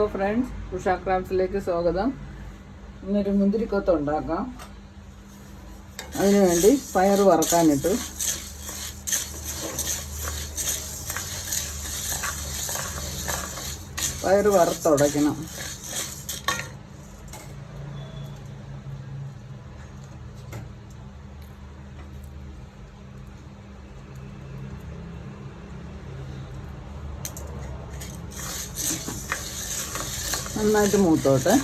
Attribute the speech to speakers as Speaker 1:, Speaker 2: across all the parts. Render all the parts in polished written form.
Speaker 1: Hello friends, Usha ക്രാഫ്റ്റ്സിലേക്ക് സ്വാഗതം. ഇന്നൊരു മുന്തിരിക്കൊത്ത് ഉണ്ടാക്കാം. അതിനുവേണ്ടി പയർ വറക്കാനിട്ടു. പയർ വറുത്തുടയ്ക്കണം. നന്നായിട്ട് മൂത്തോട്ടെ.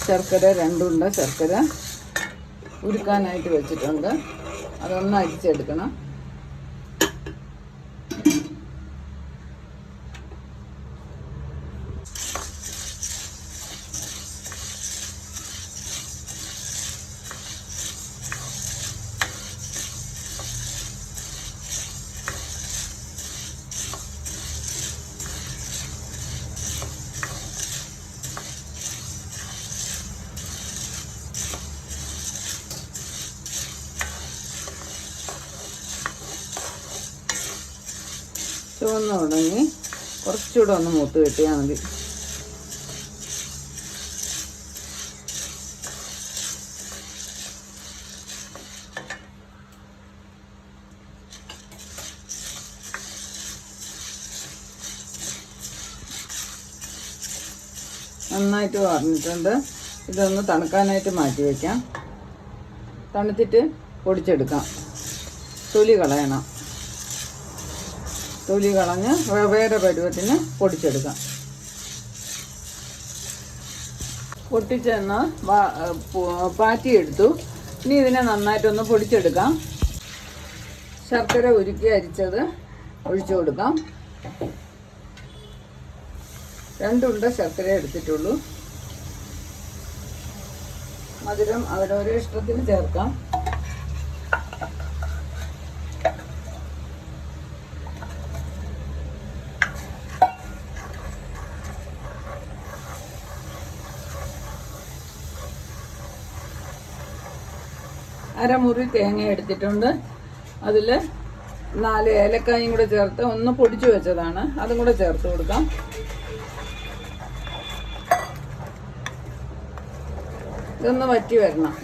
Speaker 1: ശർക്കര 2 ഉണ്ട ശർക്കര ഉരുക്കാനായിട്ട് വെച്ചിട്ടുണ്ട്. അതൊന്ന് അരിച്ചെടുക്കണം. ചുവന്ന് തുടങ്ങി കുറച്ചുകൂടെ ഒന്ന് മൂത്ത് കിട്ടിയാൽ മതി. നന്നായിട്ട് വറന്നിട്ടുണ്ട്. ഇതൊന്ന് തണുക്കാനായിട്ട് മാറ്റി വയ്ക്കാം. തണുത്തിട്ട് പൊടിച്ചെടുക്കാം. തൊലി കളയണം. തൊലി കളഞ്ഞ് വേറെ പരുവത്തിന് പൊടിച്ചെടുക്കാം. പൊട്ടിച്ചെന്ന് പാറ്റിയെടുത്തു. ഇനി ഇതിനെ നന്നായിട്ടൊന്ന് പൊടിച്ചെടുക്കാം. ശർക്കര ഉരുക്കി അരിച്ചത് ഒഴിച്ചു കൊടുക്കാം. 2 ഉണ്ട ശർക്കര എടുത്തിട്ടുള്ളൂ. മധുരം അവരവരുടെ ഇഷ്ടത്തിന് ചേർക്കാം. അരമുറി തേങ്ങ എടുത്തിട്ടുണ്ട്. അതിൽ 4 ഏലക്കായും കൂടെ ചേർത്ത് ഒന്ന് പൊടിച്ചു വെച്ചതാണ്. അതും കൂടെ ചേർത്ത് കൊടുക്കാം. ഇതൊന്ന് വറ്റി വരണം.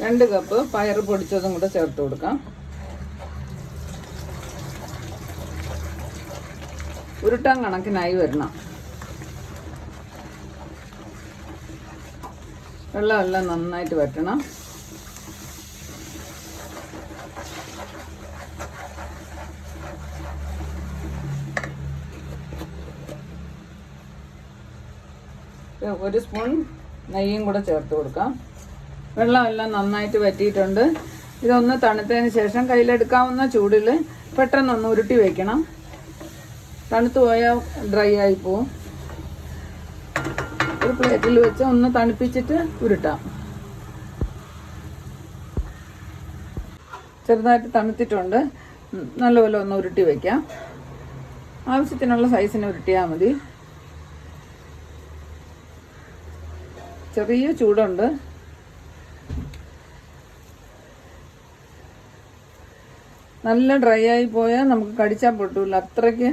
Speaker 1: രണ്ട് കപ്പ് പയർ പൊടിച്ചതും കൂടെ ചേർത്ത് കൊടുക്കാം. ഉരുട്ടാൻ കണക്കിനായി വരണം. വെള്ളമെല്ലാം നന്നായിട്ട് വറ്റണം. ഒരു സ്പൂൺ നെയ്യും കൂടെ ചേർത്ത് കൊടുക്കാം. വെള്ളമെല്ലാം നന്നായിട്ട് വറ്റിയിട്ടുണ്ട്. ഇതൊന്ന് തണുത്തതിന് ശേഷം കയ്യിലെടുക്കാവുന്ന ചൂടിൽ പെട്ടെന്നൊന്ന് ഉരുട്ടി വയ്ക്കണം. തണുത്ത് പോയാൽ ഡ്രൈ ആയി പോവും. ഒരു പ്ലേറ്റിൽ വെച്ച് ഒന്ന് തണുപ്പിച്ചിട്ട് ഉരുട്ടാം. ചെറുതായിട്ട് തണുത്തിട്ടുണ്ട്. നല്ലപോലെ ഒന്ന് ഉരുട്ടി വയ്ക്കാം. ആവശ്യത്തിനുള്ള സൈസിന് ഉരുട്ടിയാൽ മതി. ചെറിയ ചൂടുണ്ട്. നല്ല ഡ്രൈ ആയി പോയാൽ നമുക്ക് കടിച്ചാൽ പൊട്ടില്ല. അത്രയ്ക്ക്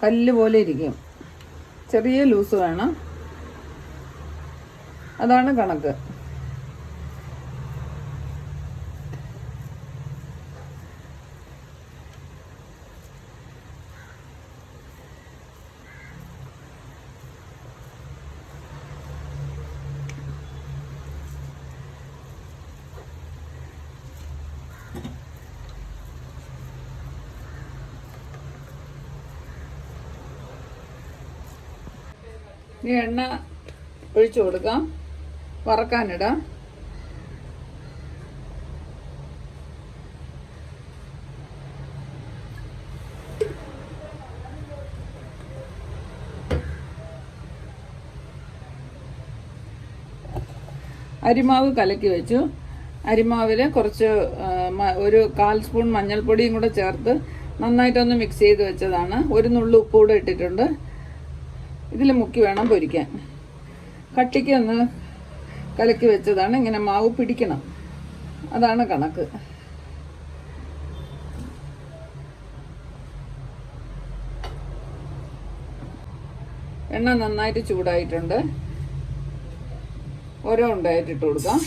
Speaker 1: കല്ല് പോലെ ഇരിക്കും. ചെറിയ ലൂസ് വേണം. അതാണ് കണക്ക്. ഇനി എണ്ണ ഒഴിച്ചു കൊടുക്കാം. വറക്കാനിടാം. അരിമാവ് കലക്കി വെച്ചു. അരിമാവിൽ കുറച്ച് ഒരു 1/4 സ്പൂൺ മഞ്ഞൾപ്പൊടിയും കൂടെ ചേർത്ത് നന്നായിട്ടൊന്ന് മിക്സ് ചെയ്ത് വെച്ചതാണ്. ഒരു നുള്ളു ഉപ്പ് കൂടെ ഇട്ടിട്ടുണ്ട്. ഇതിൽ മുക്കി വേണം പൊരിക്കാൻ. കട്ടിക്ക് ഒന്ന് കലക്കി വെച്ചതാണ്. ഇങ്ങനെ മാവ് പിടിക്കണം, അതാണ് കണക്ക്. എണ്ണ നന്നായിട്ട് ചൂടായിട്ടുണ്ട്. ഓരോ ഉണ്ടായിട്ട് ഇട്ട് കൊടുക്കാം.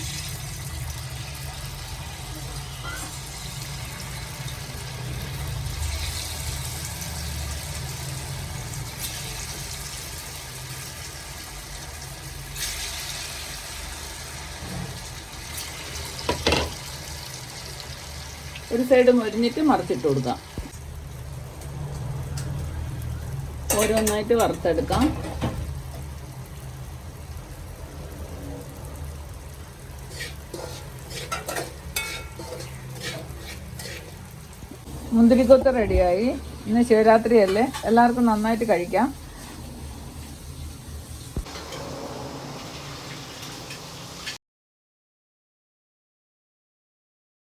Speaker 1: ഒരു സൈഡ് മൊരിഞ്ഞിട്ട് മറിച്ചിട്ട് കൊടുക്കാം. ഓരോന്നായിട്ട് വറുത്തെടുക്കാം. മുന്തിരിക്കൊത്ത് റെഡിയായി. ഇന്ന് ശിവരാത്രിയല്ലേ, എല്ലാവർക്കും നന്നായിട്ട് കഴിക്കാം.